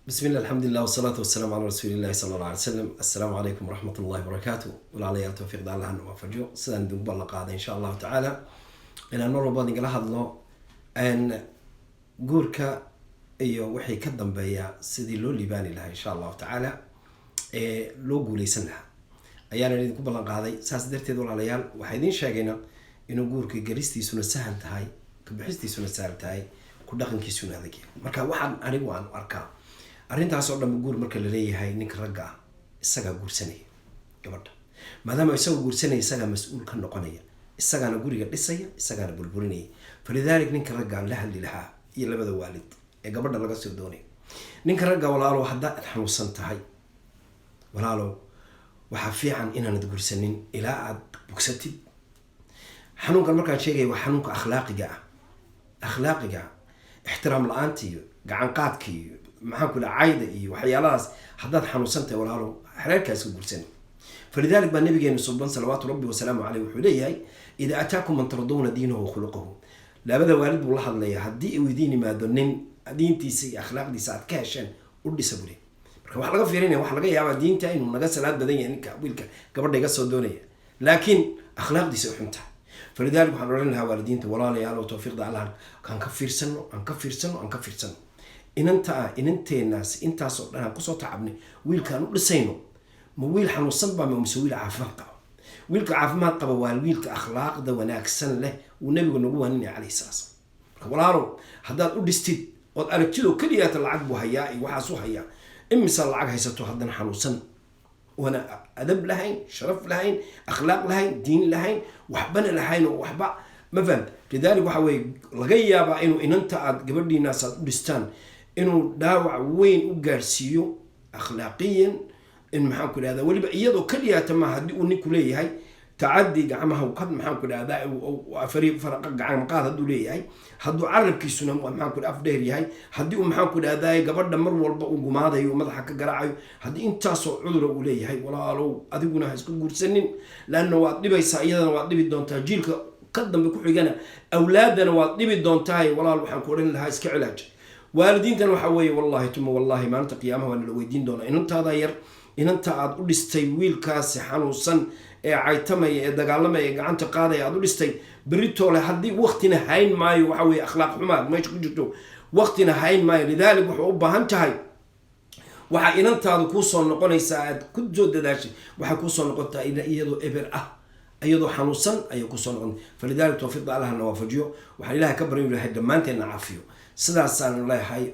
بسم الله الحمد لله والصلاة والسلام على رسول الله صلى الله عليه وسلم. السلام عليكم ورحمة الله وبركاته. والعليا توفيق الله عنه وفرجه سيدان دوب الله قاعدة إن شاء الله تعالى إن نور بعض قال هذا أن جورك أيوه وحي كدم بيا سيدي لو لباني لها إن شاء الله تعالى لو قولي سنها أيانا اللي دوب الله قاعدة ساس درت دول عليال وحيدين شاقينا إنه جورك جريستي سنة سهل تهاي كبحستي سنة سهل تهاي كدقن كيسون هذاك مركا واحد أنا وان أركان arrintaas oo dhan guur marka la leeyahay ninka ragga ah isaga guursanaya gabadha maadaama isagu guursanaya isaga mas'uul ka noqonaya isagana guriga dhisaya isagana burburinaya falidalik ninka ragga la hadli lahaa iyo labada waalid ee gabadha laga soo doonay ninka ragga walaalo hadda xanuunsan tahay walaalo waxa fiican inaanad guursanin ilaa aad bogsatid xanuunkan markaan sheegay waa xanuunka akhlaaqiga ixtiraam la'aantii gacan qaadkii maxaan kula caayda iyo waxyaalahaas haddaad xanuunsantahay walaalo xeerkaas ku gursan falidalik baa nabigeena subhan salawaatu rabbi wa salaamu alayhi wuxuu leeyahay ida ataakum man tardawna diinahu wa khuluquhu labada waalid buu la hadlayaa haddii uu idiin yimaado nin diintiisa iyo akhlaaqdiisa aad ka hesheen u dhisa buri marka wax laga fiirinaya wax laga yaabaa diinta inuu naga salaad badan yahay ninka wiilka gabadha iga soo doonaya laakiin akhlaaqdiisa u xunta falidalik waxaan oran lahaa waalidiinta walaalayaal oo tawfiiqda allah kan ka fiirsano inanteenaas intaas oo dhan kusoo tacabnay wiilkaan u dhisayno ma wiil xanuunsan baa mise wiil caafimaad qaba wiilka caafimaad qaba waa wiilka akhlaaqda wanaagsan leh uu nabigu nagu waninay calayhi salaam marka walaalo haddaad u dhistid ood aragtidoo keliyaata lacag buu hayaa iyo waxaas u hayaa imisa lacag haysato haddana xanuunsan wana adab lahayn sharaf lahayn akhlaaq lahayn diin lahayn waxbana lahayn oo waxba ma fahant lidalik waxa weeye laga yaabaa inuu inanta aad gabadhiinaas aad u dhistaan inuu dhaawac weyn u gaarsiiyo akhlaaqiyan in maxaan ku dhahdaa weliba iyadoo kaliyaata ma haddii uu ninku leeyahay tacadi gacmaha qad maxaan ku dhahdaa afariiq faraqa gacan qaad hadduu leeyahay hadduu carabkiisuna maxaan ku af dheer yahay haddii uu maxaan ku dhahdaa gabadha mar walba uu gumaadayo madaxa ka garaacayo haddii intaasoo cudura uu leeyahay walaalow adiguna ha isku guursanin laanna waad dhibaysaa iyadana waad dhibi doontaa jiilka ka dambe ku xigana awlaadana waad dhibi doontaa walaal waxaan ku odhan lahaa iska cilaaj waalidiintan waxa weeye wallahi tuma wallahi maalinta qiyaamaha waa la weydiin doonaa inantaada yar inanta aad u dhistay wiilkaasi xanuunsan ee caytamaya ee dagaalamaya ee gacanta qaadaya aad u dhistay beritoole haddii waqtina hayn maayo waxa weeye akhlaaq xumaad meesha ku jirto waqtina hayn maayo lidalik wuxuu u baahan tahay waxaa inantaadu kuu soo noqonaysaa aad ku soo dadaashay waxaa kuu soo noqontaa iyadoo eber ah iyadoo xanuunsan ayay kusoo noqon falidalik tawfiiqda allahna waafajiyo waxaan ilaahay ka baryo ilahay dhammaanteedna caafiyo sidaasaan leeyahay